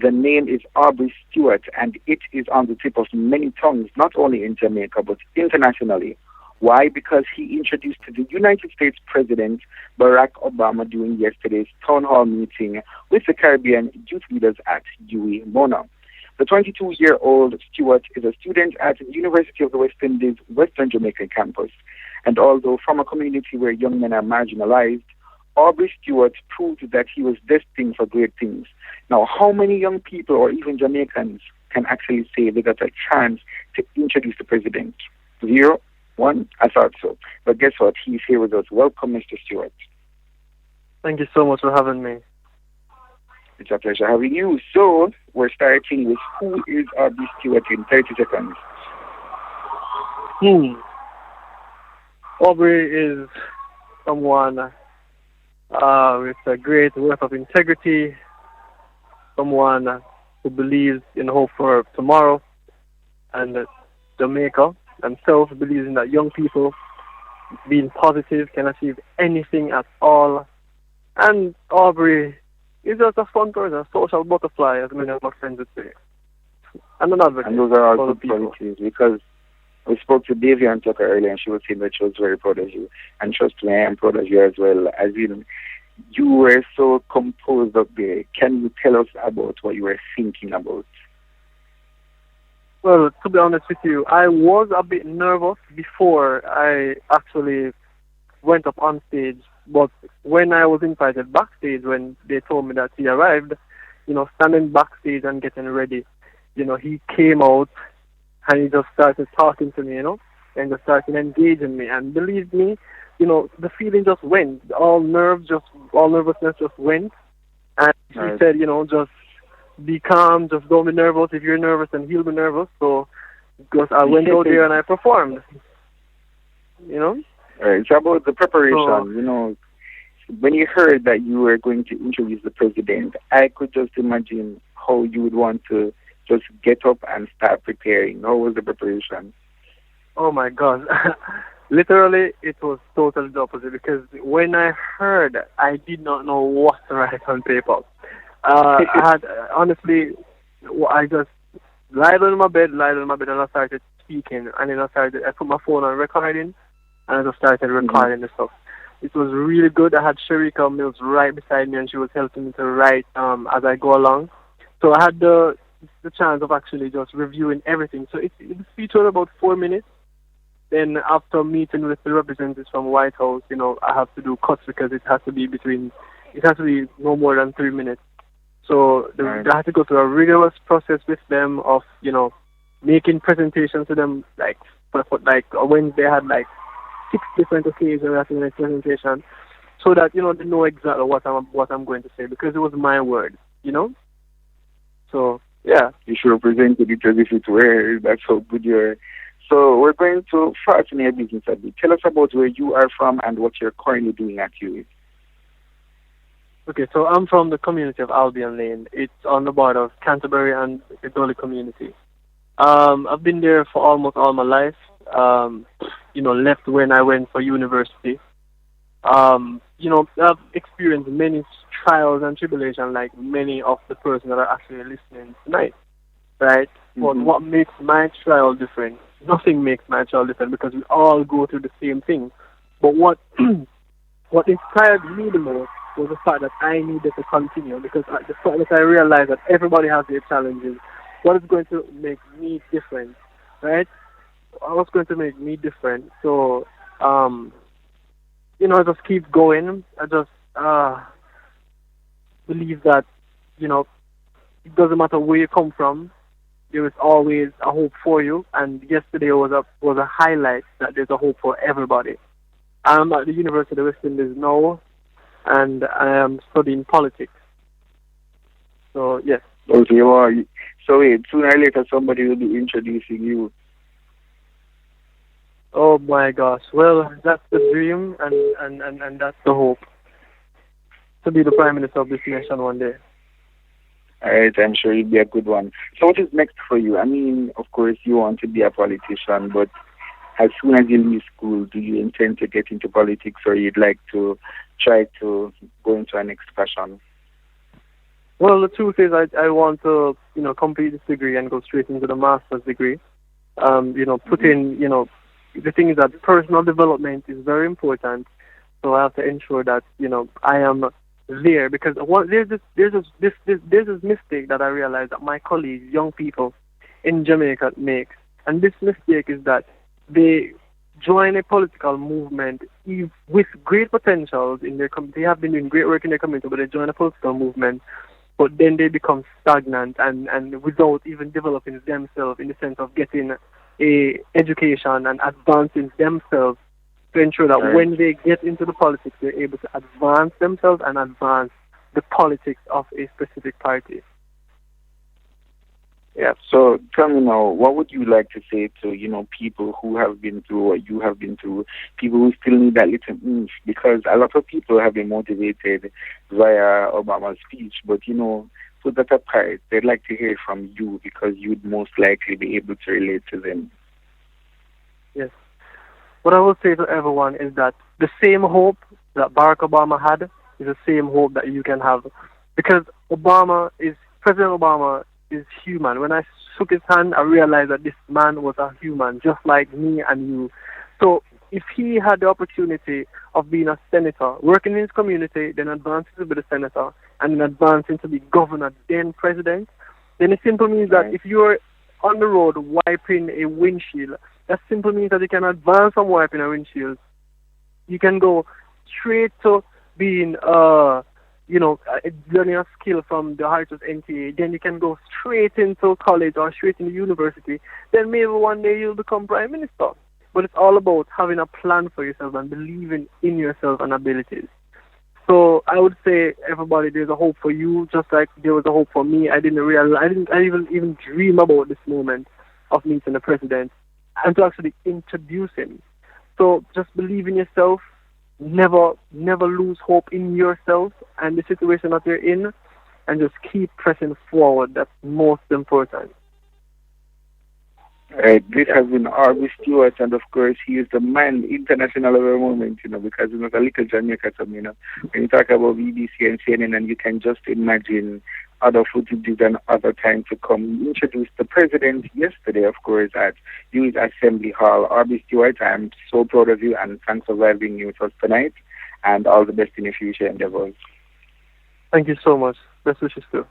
The name is Aubrey Stewart, and it is on the tip of many tongues, not only in Jamaica, but internationally. Why? Because he introduced to the United States President Barack Obama during yesterday's town hall meeting with the Caribbean youth leaders at UWI Mona. The 22-year-old Stewart is a student at the University of the West Indies Western Jamaica campus. And although from a community where young men are marginalized, Aubrey Stewart proved that he was destined for great things. Now, how many young people or even Jamaicans can actually say they got a chance to introduce the president? Zero? One? I thought so. But guess what? He's here with us. Welcome, Mr. Stewart. Thank you so much for having me. It's a pleasure having you. So, we're starting with who is Aubrey Stewart in 30 seconds. Aubrey is someone with a great worth of integrity, someone who believes in hope for tomorrow, and Jamaica themselves believes in that young people being positive can achieve anything at all. And Aubrey is just a fun person, a social butterfly, as many of my friends would say. And an advocate. And those are all for the good people. qualities, because we spoke to Davian Tucker earlier, and she was saying that she was very proud of you. And trust me, I am proud of you as well. As in, you were so composed up there. Can you tell us about what you were thinking about? Well, to be honest with you, I was a bit nervous before I actually went up on stage. But when I was invited backstage, when they told me that he arrived, standing backstage and getting ready, he came out and he just started talking to me, and just started engaging me. And believe me, the feeling just went. All nervousness just went. And he said, just be calm, just don't be nervous. If you're nervous, then he'll be nervous. So, because I went out there and I performed, It's about the preparation, When you heard that you were going to introduce the president, I could just imagine how you would want to just get up and start preparing. How was the preparation? Oh my God. Literally, it was totally the opposite, because when I heard, I did not know what to write on paper. I had, honestly, I just lied on my bed, and I started speaking, and then I put my phone on recording, and I just started recording the stuff. It was really good. I had Sharika Mills right beside me, and she was helping me to write as I go along. So I had the chance of actually just reviewing everything. So the speech was about 4 minutes. Then after meeting with the representatives from White House, I have to do cuts because it has to be no more than 3 minutes. So I had to go through a rigorous process with them of, making presentations to them, like Wednesday I had 6 different occasions after the next presentation, so that they know exactly what I'm going to say, because it was my word, So yeah, you should have presented it as if it were. That's how good you are. So we're going to fasten your business a bit. Tell us about where you are from and what you're currently doing at UWI. Okay, so I'm from the community of Albion Lane. It's on the border of Canterbury and the Dolly community. I've been there for almost all my life. Left when I went for university. I've experienced many trials and tribulations, like many of the persons that are actually listening tonight, right? But what makes my trial different? Nothing makes my trial different, because we all go through the same thing. But what inspired me the most was the fact that I needed to continue, because the fact that I realized that everybody has their challenges. What is going to make me different, right? What's going to make me different? So, I just keep going. I just believe that, it doesn't matter where you come from, there is always a hope for you. And yesterday was a highlight that there's a hope for everybody. I'm at the University of the West Indies now, and I am studying politics. So, yes. Okay, well, so wait, sooner or later somebody will be introducing you. Oh my gosh. Well, that's the dream, and that's the hope. To be the Prime Minister of this nation one day. All right, I'm sure it'll be a good one. So what is next for you? I mean, of course, you want to be a politician, but as soon as you leave school, do you intend to get into politics, or you'd like to try to go into our next passion? Well, the truth is, I want to, complete this degree and go straight into the master's degree. Put in, the thing is that personal development is very important. So I have to ensure that, I am there, because there's this mistake that I realized that my colleagues, young people in Jamaica make. And this mistake is that they join a political movement with great potentials in their community. They have been doing great work in their community, but they join a political movement, but then they become stagnant and without even developing themselves in the sense of getting a education and advancing themselves to ensure that when they get into the politics, they're able to advance themselves and advance the politics of a specific party. Yeah, so tell me now, what would you like to say to, people who have been through what you have been through, people who still need that little oomph? Because a lot of people have been motivated via Obama's speech, but, put that apart, they'd like to hear from you because you'd most likely be able to relate to them. Yes. What I will say to everyone is that the same hope that Barack Obama had is the same hope that you can have. Because President Obama is human. When I shook his hand, I realized that this man was a human, just like me and you. So if he had the opportunity of being a senator, working in his community, then advancing to be the senator, and then advancing to be governor, then president, then it simply means that if you're on the road wiping a windshield, that simply means that you can advance from wiping a windshield. You can go straight to being learning a skill from the heights of NTA, then you can go straight into college or straight into university. Then maybe one day you'll become prime minister. But it's all about having a plan for yourself and believing in yourself and abilities. So I would say, everybody, there's a hope for you, just like there was a hope for me. I didn't even dream about this moment of meeting the president and to actually introduce him. So just believe in yourself. Never lose hope in yourself and the situation that you're in, and just keep pressing forward. That's most important. This has been Aubrey Stewart, and of course, he is the man international of the moment, because he's not a little Jamaica to me, When you talk about BBC and CNN, and you can just imagine other footages and other time to come. He introduced the president yesterday, of course, at Youth Assembly Hall. Aubrey Stewart, I'm so proud of you, and thanks for having you with us tonight, and all the best in your future endeavors. Thank you so much. Best wishes too.